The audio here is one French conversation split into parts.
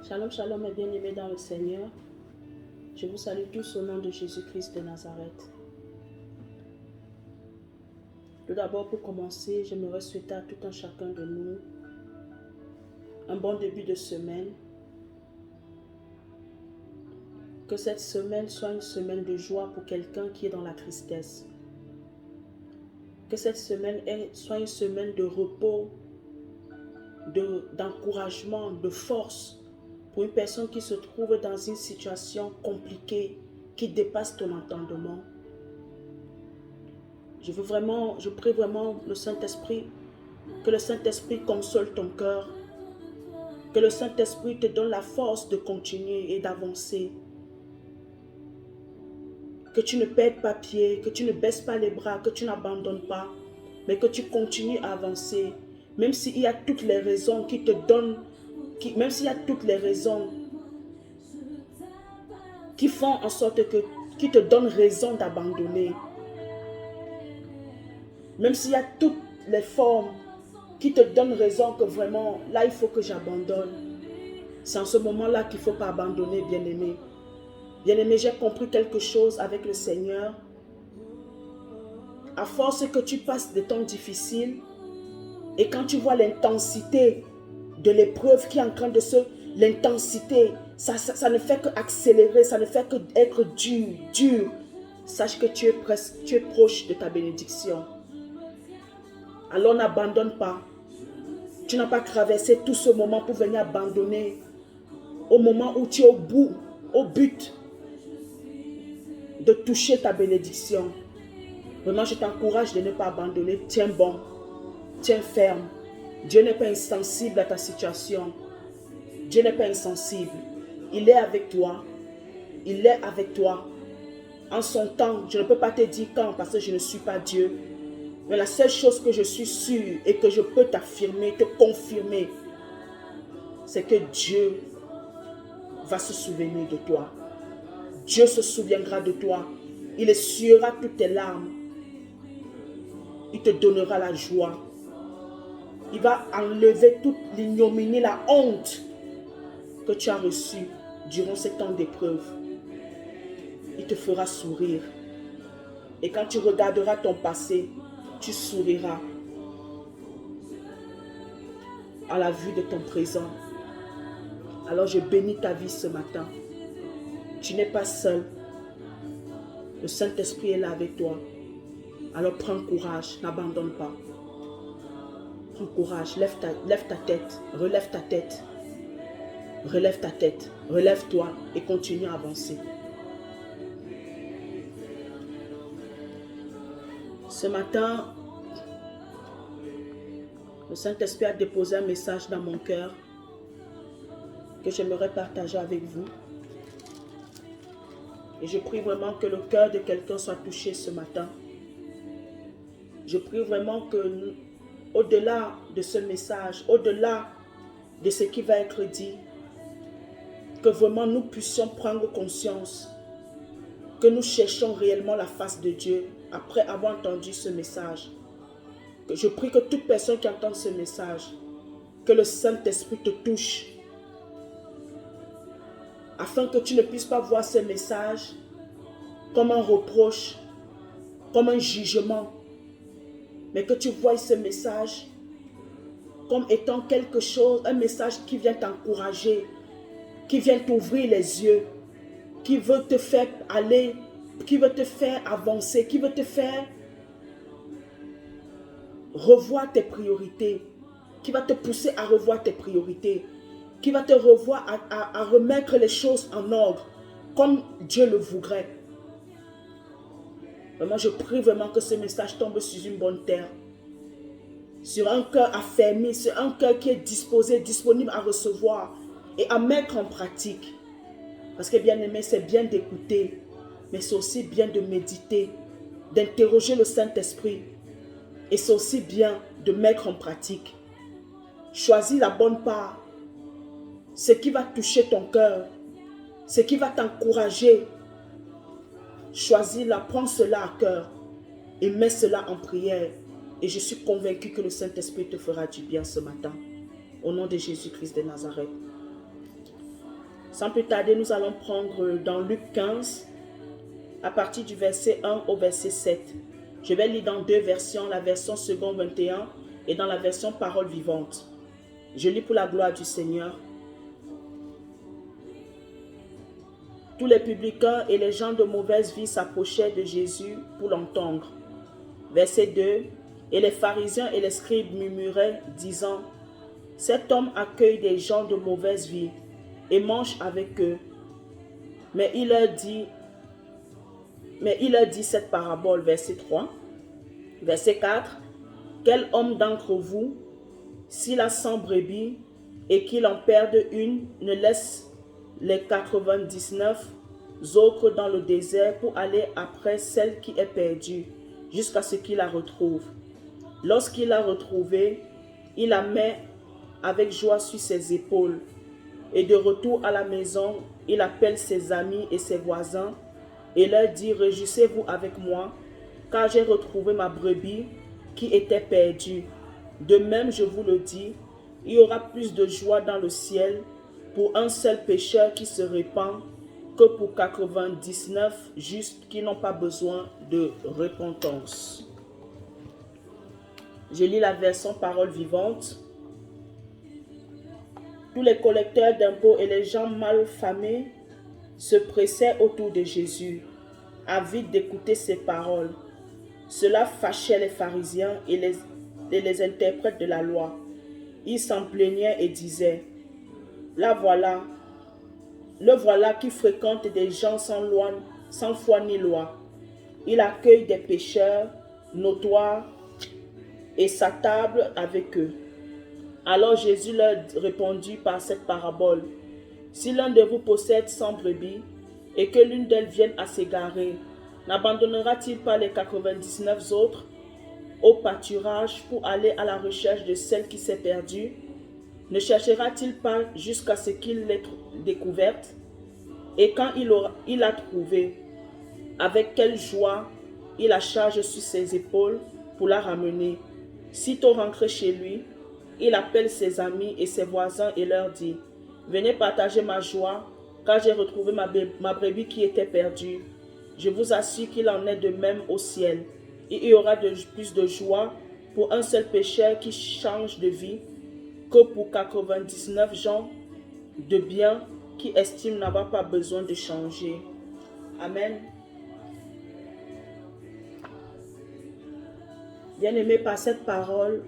Shalom, shalom, mes bien-aimés dans le Seigneur. Je vous salue tous au nom de Jésus-Christ de Nazareth. Tout d'abord, pour commencer, j'aimerais souhaiter à tout un chacun de nous un bon début de semaine. Que cette semaine soit une semaine de joie pour quelqu'un qui est dans la tristesse. Que cette semaine soit une semaine de repos, d'encouragement, de force pour une personne qui se trouve dans une situation compliquée, qui dépasse ton entendement. Je prie vraiment le Saint-Esprit, que le Saint-Esprit console ton cœur, que le Saint-Esprit te donne la force de continuer et d'avancer. Que tu ne perdes pas pied, que tu ne baisses pas les bras, que tu n'abandonnes pas, mais que tu continues à avancer. Même s'il y a toutes les raisons qui te donnent, même s'il y a toutes les raisons qui font en sorte qui te donnent raison d'abandonner. Même s'il y a toutes les formes qui te donnent raison que vraiment, là il faut que j'abandonne. C'est en ce moment-là qu'il ne faut pas abandonner, bien-aimé. Bien-aimé, j'ai compris quelque chose avec le Seigneur. À force que tu passes des temps difficiles, et quand tu vois l'intensité de l'épreuve qui est en train de l'intensité, ça ne fait qu'accélérer, ça ne fait qu'être dur. Sache que tu es proche de ta bénédiction. Alors n'abandonne pas. Tu n'as pas traversé tout ce moment pour venir abandonner au moment où tu es au but de toucher ta bénédiction. Vraiment, je t'encourage de ne pas abandonner. Tiens bon, tiens ferme. Dieu n'est pas insensible à ta situation. Dieu n'est pas insensible. Il est avec toi. Il est avec toi. En son temps, je ne peux pas te dire quand parce que je ne suis pas Dieu. Mais la seule chose que je suis sûre et que je peux t'affirmer, te confirmer, c'est que Dieu va se souvenir de toi. Dieu se souviendra de toi. Il essuiera toutes tes larmes. Il te donnera la joie. Il va enlever toute l'ignominie, la honte que tu as reçue durant ces temps d'épreuve. Il te fera sourire. Et quand tu regarderas ton passé, tu souriras à la vue de ton présent. Alors je bénis ta vie ce matin. Tu n'es pas seul. Le Saint-Esprit est là avec toi. Alors prends courage, n'abandonne pas. Prends courage, lève ta tête, relève ta tête. Relève ta tête, relève-toi et continue à avancer. Ce matin, le Saint-Esprit a déposé un message dans mon cœur que j'aimerais partager avec vous. Et je prie vraiment que le cœur de quelqu'un soit touché ce matin. Je prie vraiment que, au-delà de ce message, au-delà de ce qui va être dit, que vraiment nous puissions prendre conscience que nous cherchons réellement la face de Dieu après avoir entendu ce message. Je prie que toute personne qui entend ce message, que le Saint-Esprit te touche, afin que tu ne puisses pas voir ce message comme un reproche, comme un jugement, mais que tu vois ce message comme étant quelque chose, un message qui vient t'encourager, qui vient t'ouvrir les yeux, qui veut te faire aller, qui veut te faire avancer, qui veut te faire revoir tes priorités, qui va te pousser à revoir tes priorités, qui va te revoir à remettre les choses en ordre, comme Dieu le voudrait. Vraiment, je prie vraiment que ce message tombe sur une bonne terre, sur un cœur affermi, sur un cœur qui est disposé, disponible à recevoir et à mettre en pratique. Parce que bien aimé, c'est bien d'écouter, mais c'est aussi bien de méditer, d'interroger le Saint-Esprit. Et c'est aussi bien de mettre en pratique. Choisis la bonne part, ce qui va toucher ton cœur, ce qui va t'encourager. Choisis-la, prends cela à cœur et mets cela en prière. Et je suis convaincu que le Saint-Esprit te fera du bien ce matin. Au nom de Jésus-Christ de Nazareth. Sans plus tarder, nous allons prendre dans Luc 15, à partir du verset 1 au verset 7. Je vais lire dans deux versions, la version second 21 et dans la version parole vivante. Je lis pour la gloire du Seigneur. Tous les publicains et les gens de mauvaise vie s'approchaient de Jésus pour l'entendre. Verset 2. Et les pharisiens et les scribes murmuraient, disant, « Cet homme accueille des gens de mauvaise vie et mange avec eux. » Mais il leur dit cette parabole, verset 3. Verset 4. Quel homme d'entre vous, s'il a 100 brebis et qu'il en perde une, ne laisse les 99 autres dans le désert pour aller après celle qui est perdue, jusqu'à ce qu'il la retrouve. Lorsqu'il l'a retrouvée, il la met avec joie sur ses épaules. Et de retour à la maison, il appelle ses amis et ses voisins et leur dit, « Réjouissez-vous avec moi, car j'ai retrouvé ma brebis qui était perdue. » De même, je vous le dis, il y aura plus de joie dans le ciel pour un seul pécheur qui se répand que pour 99 justes qui n'ont pas besoin de repentance. Je lis la version parole vivante. Tous les collecteurs d'impôts et les gens mal famés se pressaient autour de Jésus, avides d'écouter ses paroles. Cela fâchait les pharisiens et les interprètes de la loi. Ils s'en plaignaient et disaient, « Le voilà qui fréquente des gens sans foi ni loi. Il accueille des pécheurs notoires et s'attable avec eux. » Alors Jésus leur répondit par cette parabole. « Si l'un de vous possède 100 brebis et que l'une d'elles vienne à s'égarer, n'abandonnera-t-il pas les 99 autres au pâturage pour aller à la recherche de celle qui s'est perdue? Ne cherchera-t-il pas jusqu'à ce qu'il l'ait découverte? Et quand il l'a trouvée, avec quelle joie il la charge sur ses épaules pour la ramener? Sitôt rentré chez lui, il appelle ses amis et ses voisins et leur dit, « Venez partager ma joie, car j'ai retrouvé ma brebis qui était perdue. » Je vous assure qu'il en est de même au ciel. Il y aura plus de joie pour un seul pécheur qui change de vie que pour 99 gens de bien qui estiment n'avoir pas besoin de changer. Amen. Bien-aimé, par cette parole,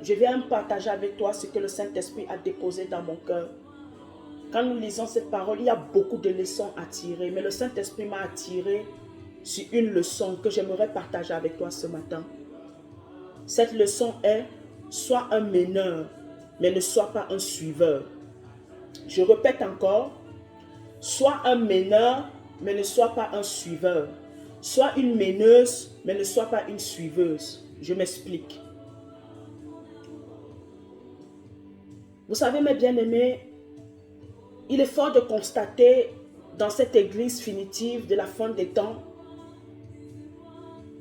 je viens partager avec toi ce que le Saint-Esprit a déposé dans mon cœur. Quand nous lisons cette parole, il y a beaucoup de leçons à tirer, mais le Saint-Esprit m'a attiré sur une leçon que j'aimerais partager avec toi ce matin. Cette leçon est, sois un meneur, mais ne sois pas un suiveur. Je répète encore, sois un meneur, mais ne sois pas un suiveur. Sois une meneuse, mais ne sois pas une suiveuse. Je m'explique. Vous savez, mes bien-aimés, il est fort de constater dans cette église finitive de la fin des temps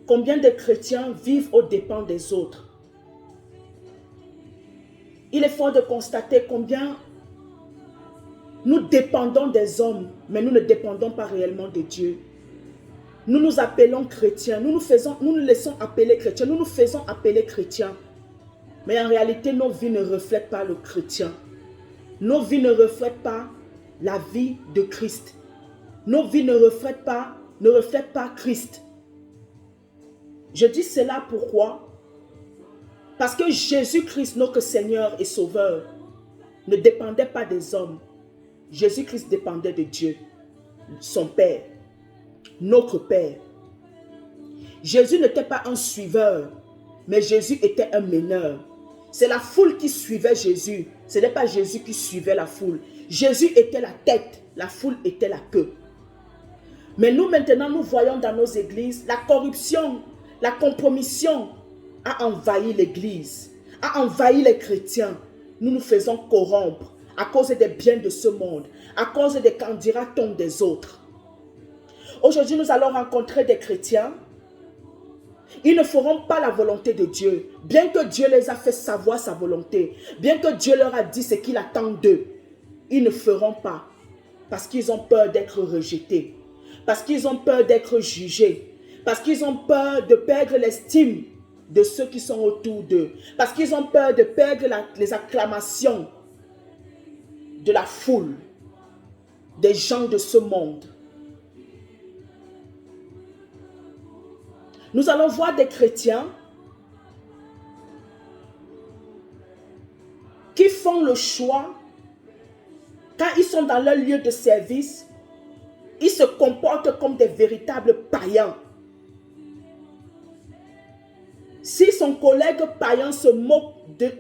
combien de chrétiens vivent aux dépens des autres. Il est fort de constater combien nous dépendons des hommes, mais nous ne dépendons pas réellement de Dieu. Nous nous appelons chrétiens, nous nous laissons appeler chrétiens, nous nous faisons appeler chrétiens. Mais en réalité, nos vies ne reflètent pas le chrétien. Nos vies ne reflètent pas la vie de Christ. Nos vies ne reflètent pas Christ. Je dis cela pourquoi? Parce que Jésus-Christ, notre Seigneur et Sauveur, ne dépendait pas des hommes. Jésus-Christ dépendait de Dieu, son Père, notre Père. Jésus n'était pas un suiveur, mais Jésus était un meneur. C'est la foule qui suivait Jésus. Ce n'est pas Jésus qui suivait la foule. Jésus était la tête, la foule était la queue. Mais nous maintenant, nous voyons dans nos églises, la corruption, la compromission a envahi l'église, a envahi les chrétiens. Nous nous faisons corrompre à cause des biens de ce monde, à cause des candidatons des autres. Aujourd'hui, nous allons rencontrer des chrétiens. Ils ne feront pas la volonté de Dieu, bien que Dieu les a fait savoir sa volonté, bien que Dieu leur a dit ce qu'il attend d'eux. ils ne feront pas. Parce qu'ils ont peur d'être rejetés. Parce qu'ils ont peur d'être jugés. Parce qu'ils ont peur de perdre l'estime de ceux qui sont autour d'eux. Parce qu'ils ont peur de perdre les acclamations de la foule, des gens de ce monde. Nous allons voir des chrétiens qui font le choix, quand ils sont dans leur lieu de service, ils se comportent comme des véritables païens. Si son collègue païen se moque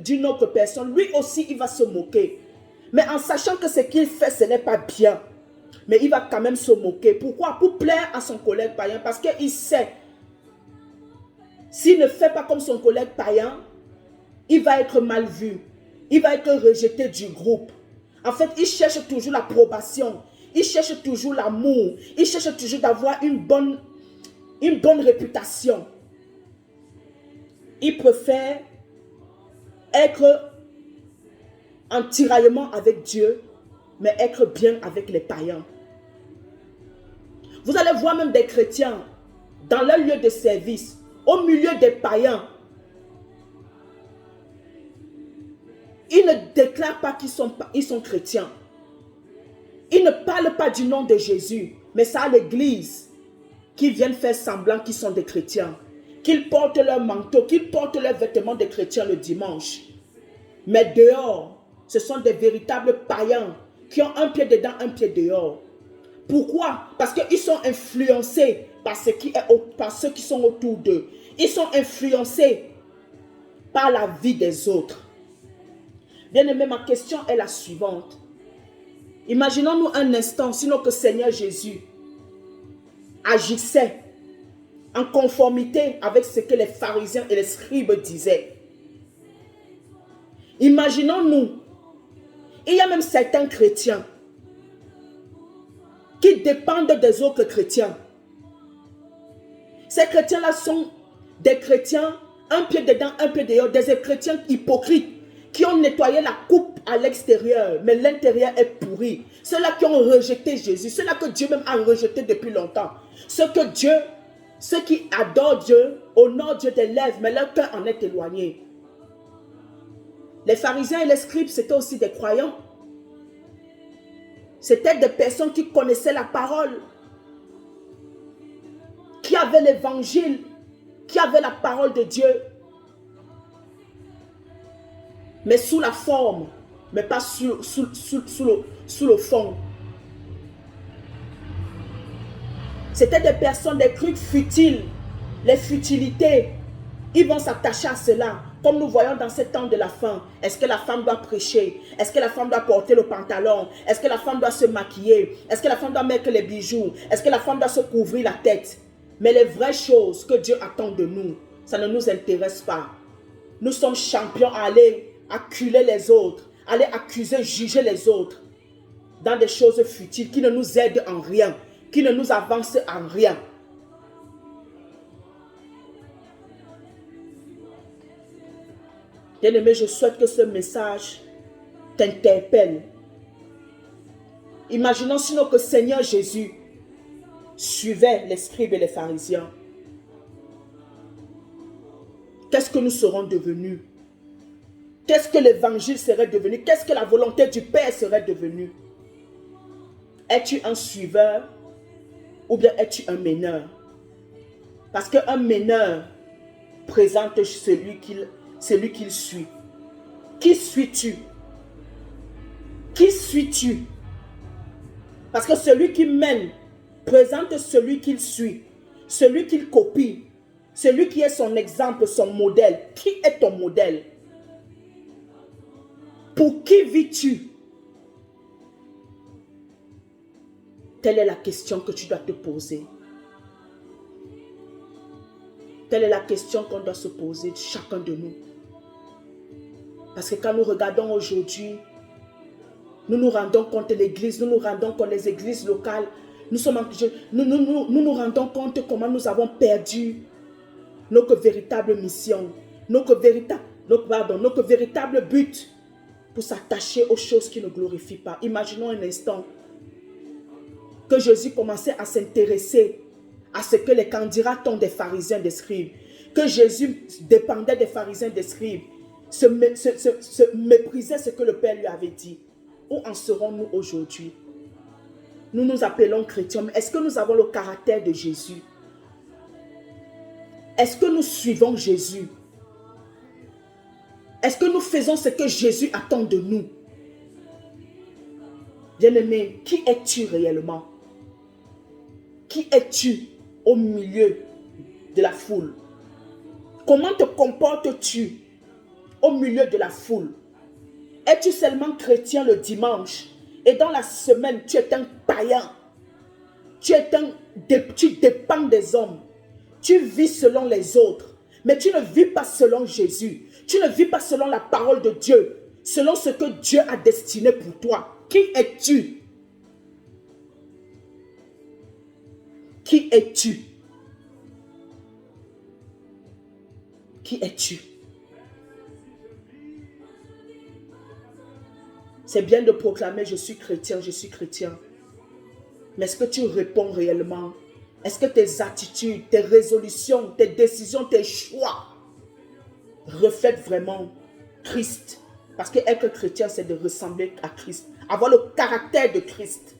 d'une autre personne, lui aussi il va se moquer. Mais en sachant que ce qu'il fait, ce n'est pas bien. Mais il va quand même se moquer. Pourquoi? Pour plaire à son collègue païen. Parce qu'il sait, s'il ne fait pas comme son collègue païen, il va être mal vu. Il va être rejeté du groupe. En fait, il cherche toujours l'approbation. Il cherche toujours l'amour. Il cherche toujours d'avoir une bonne réputation. Il préfère être en tiraillement avec Dieu, mais être bien avec les païens. Vous allez voir même des chrétiens dans leur lieu de service, au milieu des païens. Ils ne déclarent pas qu'ils sont chrétiens. Ils ne parlent pas du nom de Jésus, mais c'est à l'église qu'ils viennent faire semblant qu'ils sont des chrétiens. Qu'ils portent leur manteau, qu'ils portent leurs vêtements de chrétiens le dimanche. Mais dehors, ce sont des véritables païens qui ont un pied dedans, un pied dehors. Pourquoi? Parce qu'ils sont influencés par ceux qui sont autour d'eux. Ils sont influencés par la vie des autres. Bien-aimé, ma question est la suivante. Imaginons-nous un instant, si notre Seigneur Jésus agissait en conformité avec ce que les pharisiens et les scribes disaient. Imaginons-nous, il y a même certains chrétiens qui dépendent des autres chrétiens. Ces chrétiens-là sont des chrétiens, un pied dedans, un pied dehors, des chrétiens hypocrites qui ont nettoyé la coupe à l'extérieur, mais l'intérieur est pourri. Ceux-là qui ont rejeté Jésus, ceux-là que Dieu même a rejeté depuis longtemps. Ceux qui adorent Dieu, honorent Dieu des lèvres, mais leur cœur en est éloigné. Les pharisiens et les scribes, c'était aussi des croyants. C'était des personnes qui connaissaient la parole, qui avaient l'évangile, qui avaient la parole de Dieu, mais sous la forme, mais pas sous le fond. C'était des personnes, des trucs futiles, les futilités. Ils vont s'attacher à cela, comme nous voyons dans ce temps de la fin. Est-ce que la femme doit prêcher? Est-ce que la femme doit porter le pantalon? Est-ce que la femme doit se maquiller? Est-ce que la femme doit mettre les bijoux? Est-ce que la femme doit se couvrir la tête? Mais les vraies choses que Dieu attend de nous, ça ne nous intéresse pas. Nous sommes champions à aller acculer les autres, aller accuser, juger les autres dans des choses futiles qui ne nous aident en rien, qui ne nous avancent en rien. Bien-aimé, je souhaite que ce message t'interpelle. Imaginons sinon que Seigneur Jésus suivait les scribes et les pharisiens. Qu'est-ce que nous serons devenus? Qu'est-ce que l'évangile serait devenu? Qu'est-ce que la volonté du Père serait devenue? Es-tu un suiveur ou bien es-tu un meneur? Parce qu'un meneur présente celui qu'il suit. Qui suis-tu? Qui suis-tu? Parce que celui qui mène présente celui qu'il suit, celui qu'il copie, celui qui est son exemple, son modèle. Qui est ton modèle? Pour qui vis-tu? Telle est la question que tu dois te poser. Telle est la question qu'on doit se poser, chacun de nous. Parce que quand nous regardons aujourd'hui, nous nous rendons compte de l'église, nous nous rendons compte des églises locales, nous nous rendons compte comment nous avons perdu notre véritable mission, notre véritable but. pour s'attacher aux choses qui ne glorifient pas. Imaginons un instant que Jésus commençait à s'intéresser à ce que les candidats ont des pharisiens, des scribes. Que Jésus dépendait des pharisiens, des scribes. Se méprisait ce que le Père lui avait dit. Où en serons-nous aujourd'hui? Nous nous appelons chrétiens, mais est-ce que nous avons le caractère de Jésus? Est-ce que nous suivons Jésus? Est-ce que nous faisons ce que Jésus attend de nous? Bien-aimé, qui es-tu réellement? Qui es-tu au milieu de la foule? Comment te comportes-tu au milieu de la foule? Es-tu seulement chrétien le dimanche et dans la semaine, tu es un païen? Tu dépends des hommes. Tu vis selon les autres, mais tu ne vis pas selon Jésus. Tu ne vis pas selon la parole de Dieu, selon ce que Dieu a destiné pour toi. Qui es-tu? Qui es-tu? Qui es-tu? C'est bien de proclamer je suis chrétien, je suis chrétien. Mais est-ce que tu réponds réellement? Est-ce que tes attitudes, tes résolutions, tes décisions, tes choix reflètent vraiment Christ? Parce que être chrétien, c'est de ressembler à Christ. Avoir le caractère de Christ.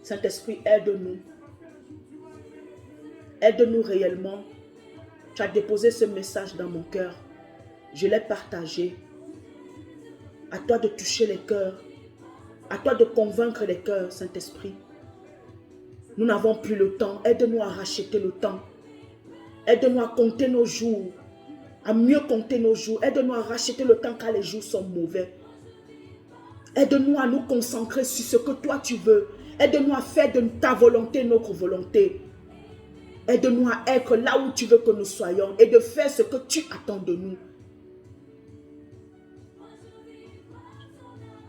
Saint-Esprit, aide-nous. Aide-nous réellement. Tu as déposé ce message dans mon cœur. Je l'ai partagé. À toi de toucher les cœurs. À toi de convaincre les cœurs, Saint-Esprit. Nous n'avons plus le temps. Aide-nous à racheter le temps. Aide-nous à compter nos jours. À mieux compter nos jours. Aide-nous à racheter le temps quand les jours sont mauvais. Aide-nous à nous concentrer sur ce que toi tu veux. Aide-nous à faire de ta volonté notre volonté. Aide-nous à être là où tu veux que nous soyons et de faire ce que tu attends de nous.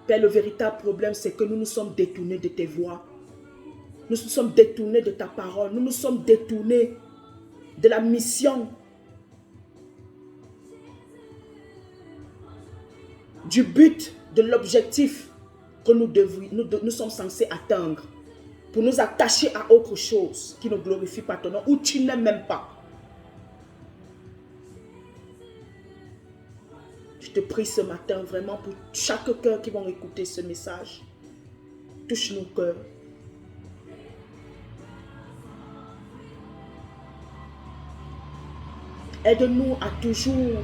Père, le véritable problème, c'est que nous nous sommes détournés de tes voies. Nous nous sommes détournés de ta parole. Nous nous sommes détournés de la mission, du but, de l'objectif que nous sommes censés atteindre pour nous attacher à autre chose qui ne glorifie pas ton nom ou tu n'aimes même pas. Je te prie ce matin vraiment pour chaque cœur qui va écouter ce message. Touche nos cœurs. Aide-nous à toujours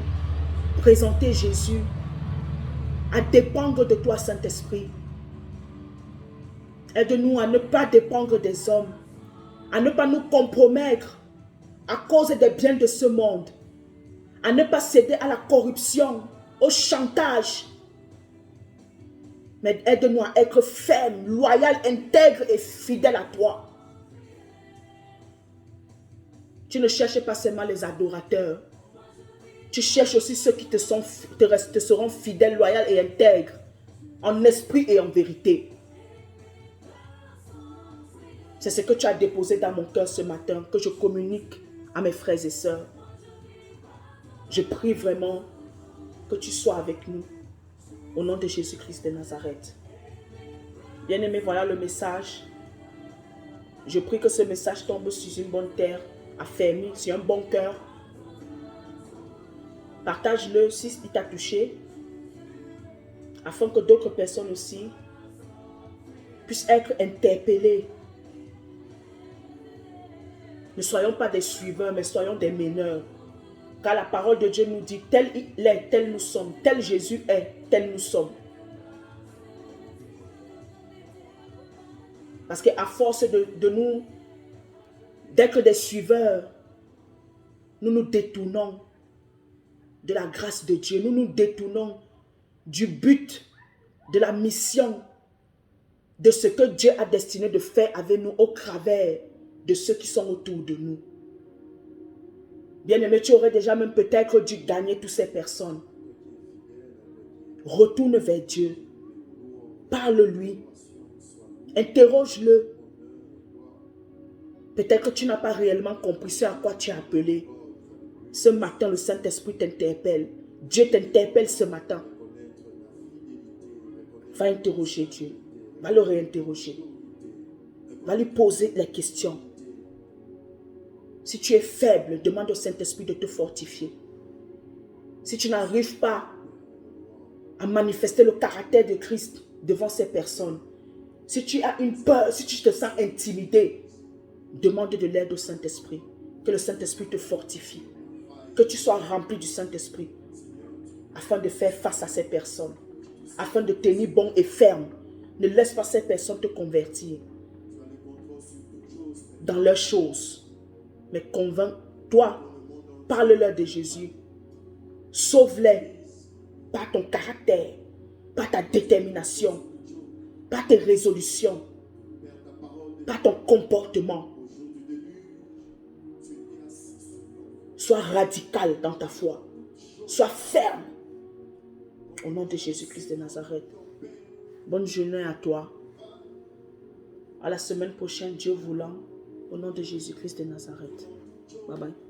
présenter Jésus, à dépendre de toi, Saint-Esprit. Aide-nous à ne pas dépendre des hommes, à ne pas nous compromettre à cause des biens de ce monde, à ne pas céder à la corruption, au chantage. Mais aide-nous à être ferme, loyal, intègre et fidèle à toi. Tu ne cherches pas seulement les adorateurs. Tu cherches aussi ceux qui te seront fidèles, loyaux et intègres, en esprit et en vérité. C'est ce que tu as déposé dans mon cœur ce matin, que je communique à mes frères et sœurs. Je prie vraiment que tu sois avec nous, au nom de Jésus-Christ de Nazareth. Bien-aimés, voilà le message. Je prie que ce message tombe sur une bonne terre, affermi, sur un bon cœur. Partage-le si il t'a touché, afin que d'autres personnes aussi puissent être interpellées. Ne soyons pas des suiveurs, mais soyons des meneurs. Car la parole de Dieu nous dit, tel il est, tel nous sommes, tel Jésus est, tel nous sommes. Parce qu'à force d'être des suiveurs, nous nous détournons de la grâce de Dieu. Nous nous détournons du but, de la mission, de ce que Dieu a destiné de faire avec nous au travers de ceux qui sont autour de nous. Bien-aimé, tu aurais déjà même peut-être dû gagner toutes ces personnes. Retourne vers Dieu. Parle-lui. Interroge-le. Peut-être que tu n'as pas réellement compris ce à quoi tu es appelé. Ce matin, le Saint-Esprit t'interpelle. Dieu t'interpelle ce matin. Va interroger Dieu. Va le réinterroger. Va lui poser les questions. Si tu es faible, demande au Saint-Esprit de te fortifier. Si tu n'arrives pas à manifester le caractère de Christ devant ces personnes, si tu as une peur, si tu te sens intimidé, demande de l'aide au Saint-Esprit. Que le Saint-Esprit te fortifie. Que tu sois rempli du Saint-Esprit afin de faire face à ces personnes, afin de tenir bon et ferme. Ne laisse pas ces personnes te convertir dans leurs choses, mais convainc-toi, parle-leur de Jésus. Sauve-les par ton caractère, par ta détermination, par tes résolutions, par ton comportement. Sois radical dans ta foi. Sois ferme. Au nom de Jésus-Christ de Nazareth. Bonne journée à toi. À la semaine prochaine, Dieu voulant. Au nom de Jésus-Christ de Nazareth. Bye bye.